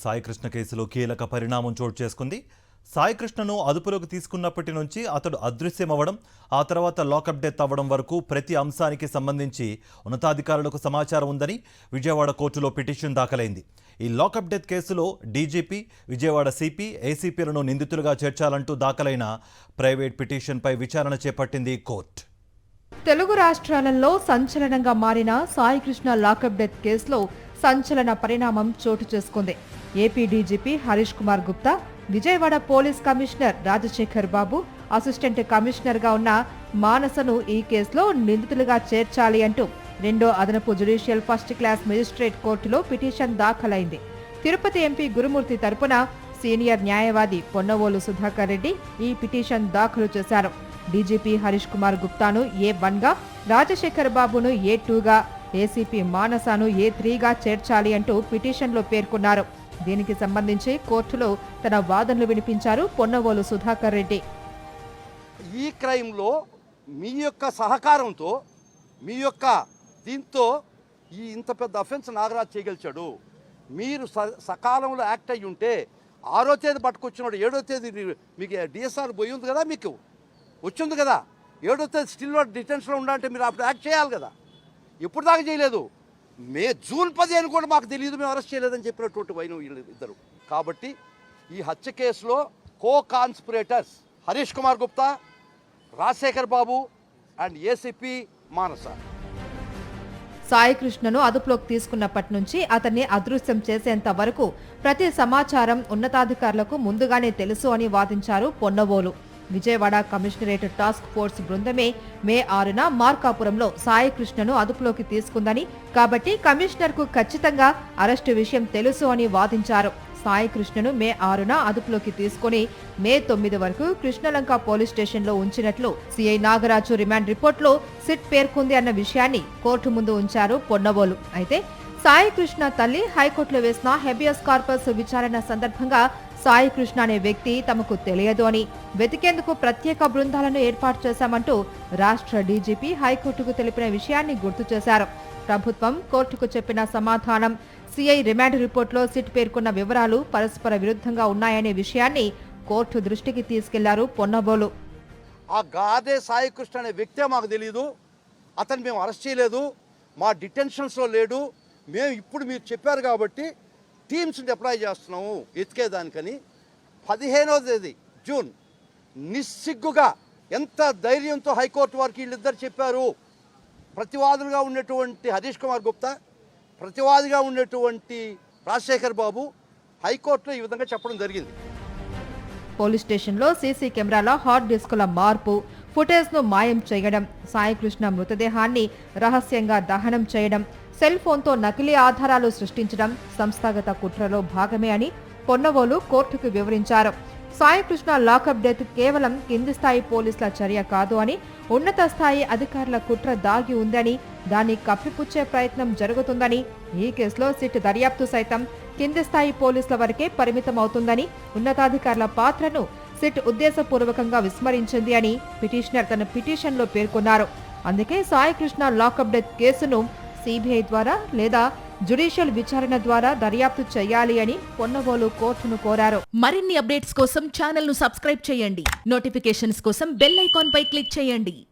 సాయికృష్ణ కేసులో కీలక పరిణామం చోటు చేసుకుంది. సాయికృష్ణను అదుపులోకి తీసుకున్నప్పటి నుంచి అతడు అదృశ్యమవ్వడం, ఆ తర్వాత లాకప్ డెత్ అవ్వడం వరకు ప్రతి అంశానికి సంబంధించి ఉన్నతాధికారులకు సమాచారం ఉందని విజయవాడ కోర్టులో పిటిషన్ దాఖలైంది. ఈ లాకప్ డెత్ కేసులో డీజీపీ, విజయవాడ సిపి, ఏసీపీలను నిందితులుగా చేర్చాలంటూ దాఖలైన ప్రైవేట్ పిటిషన్పై విచారణ చేపట్టింది కోర్టు. తెలుగు రాష్ట్రాలలో సంచలనంగా మారిన సాయికృష్ణ లాకప్ డెత్ కేసులో సంచలన పరిణామం చోటు చేసుకుంది. AP DGP Harish Kumar Gupta, Vijayawada police commissioner Rajasekhar Babu, assistant కమిషనర్గా ఉన్న మానసను ఈ కేసులో నిందితులుగా చేర్చాలి అంటూ రెండో అదనపు జ్యుడిషియల్ ఫస్ట్ క్లాస్ మెజిస్ట్రేట్ కోర్టులో పిటిషన్ దాఖలైంది. తిరుపతి ఎంపీ గురుమూర్తి తరపున సీనియర్ న్యాయవాది పొన్నవోలు సుధాకర్ రెడ్డి ఈ పిటిషన్ దాఖలు చేశారు. డీజీపీ హరీష్ కుమార్ గుప్తాను A1గా, రాజశేఖర్ బాబును A2గా, ఏసీపీ మానసాను A3గా చేర్చాలి అంటూ పిటిషన్లో పేర్కొన్నారు. దీనికి సంబంధించి కోర్టులో తన వాదనలు వినిపించారు పొన్నవోలు సుధాకర్ రెడ్డి. ఈ క్రైమ్లో మీ యొక్క సహకారంతో, మీ యొక్క దీంతో ఇంత పెద్ద అఫెన్స్ నాగరాజ్ చేయగలిచాడు. మీరు సకాలంలో యాక్ట్ అయ్యి ఉంటే 6వ తేదీ పట్టుకొచ్చినాడు, 7వ తేదీ మీకు డిఎస్ఆర్ పోయి ఉంది కదా, మీకు వచ్చింది కదా, 7వ తేదీ స్టిల్ డిటెన్షన్లో ఉండాలంటే మీరు అప్పుడు యాక్ట్ చేయాలి కదా. ఎప్పుడు దాకా చేయలేదు. జూన్ 15 కూడా మాకు తెలియదు, మేము అరెస్ట్ చేయలేదని చెప్పినటువంటి వైన వీళ్ళు ఇద్దరు. కాబట్టి ఈ హత్య కేసులో co conspirators Harish Kumar Gupta, Rajasekhar Babu and ACP Manasa. సాయికృష్ణను అదుపులోకి తీసుకున్నప్పటి నుంచి అతన్ని అదృశ్యం చేసేంత వరకు ప్రతి సమాచారం ఉన్నతాధికారులకు ముందుగానే తెలుసు అని వాదించారు Ponnavolu. Vijayawada commissionerate task force బృందమే మే 6న మార్కాపురంలో సాయికృష్ణను అదుపులోకి తీసుకుందని, కాబట్టి కమిషనర్కు ఖచ్చితంగా అరెస్టు విషయం తెలుసు అని వాదించారు. సాయికృష్ణను మే 6న అదుపులోకి తీసుకుని మే 9 వరకు కృష్ణలంక పోలీస్ స్టేషన్లో ఉంచినట్లు సిఐ నాగరాజు రిమాండ్ రిపోర్టులో సిట్ పేర్కొంది అన్న విషయాన్ని కోర్టు ముందు ఉంచారు పొన్నవోలు. అయితే సాయికృష్ణ తల్లి హైకోర్టులో వేసిన హెబియస్ కార్పస్ విచారణ సందర్భంగా సాయికృష్ణ అనే వ్యక్తి తమకు తెలియదు అని, వెతికేందుకు ప్రత్యేక బృందాలను ఏర్పాటు చేశామంటూ రాష్ట్ర డీజీపీ హైకోర్టుకు తెలిపిన విషయాన్ని గుర్తు చేశారు. ప్రభుత్వం కోర్టుకు చెప్పిన సమాధానం, సిఐ రిమాండ్ రిపోర్టులో సిట్ పేర్కొన్న వివరాలు పరస్పర విరుద్ధంగా ఉన్నాయనే విషయాన్ని కోర్టు దృష్టికి తీసుకెళ్లారు పొన్నబోలు. ఆ గాదే సాయికృష్ణ అనే వ్యక్తే మాకు తెలియదు, అతను మేము అరెస్ట్ చేయలేదు, మా డిటెన్షన్స్లో లేడు. మేము ఇప్పుడు మీరు చెప్పారు కాబట్టి టీమ్స్ డిప్లాయ్ చేస్తున్నాము ఎతికేదానికని. 15వ తేదీ జూన్ నిస్సిగ్గుగా ఎంత ధైర్యంతో హైకోర్టు వారికి వీళ్ళిద్దరు చెప్పారు. ప్రతివాదులుగా ఉన్నటువంటి హరీష్ కుమార్ గుప్తా, ప్రతివాదిగా ఉన్నటువంటి రాజశేఖర్ బాబు హైకోర్టులో ఈ విధంగా చెప్పడం జరిగింది. పోలీస్ స్టేషన్లో సీసీ కెమెరాల హార్డ్ డిస్కుల మార్పు, ఫుటేజ్ను మాయం చేయడం, సాయికృష్ణ మృతదేహాన్ని రహస్యంగా దహనం చేయడం, సెల్ ఫోన్తో నకిలీ ఆధారాలు సృష్టించడం సంస్థాగత కుట్రలో భాగమే అని పొన్నవోలు కోర్టుకు వివరించారు. సాయికృష్ణ లాకప్ డెత్ కేవలం కింది స్థాయి పోలీసుల చర్య కాదు అని, ఉన్నత స్థాయి అధికారుల కుట్ర దాగి ఉందని, దాన్ని కప్పిపుచ్చే ప్రయత్నం జరుగుతుందని, ఈ కేసులో సిట్ దర్యాప్తు సైతం కింది స్థాయి పోలీసుల వరకే పరిమితమవుతుందని, ఉన్నతాధికారుల పాత్రను సిట్ ఉద్దేశపూర్వకంగా విస్మరించింది అని పిటిషనర్ తన పిటిషన్లో పేర్కొన్నారు. అందుకే సాయికృష్ణ లాకప్ డెత్ కేసును సిబిఐ ద్వారా లేదా జ్యుడిషియల్ విచారణ ద్వారా దర్యాప్తు చేయాలి అని పొన్నవోలు కోర్టును కోరారు. మరిన్ని అప్డేట్స్ కోసం ఛానల్ ను సబ్స్క్రైబ్ చేయండి. నోటిఫికేషన్స్ కోసం బెల్ ఐకాన్ పై క్లిక్ చేయండి.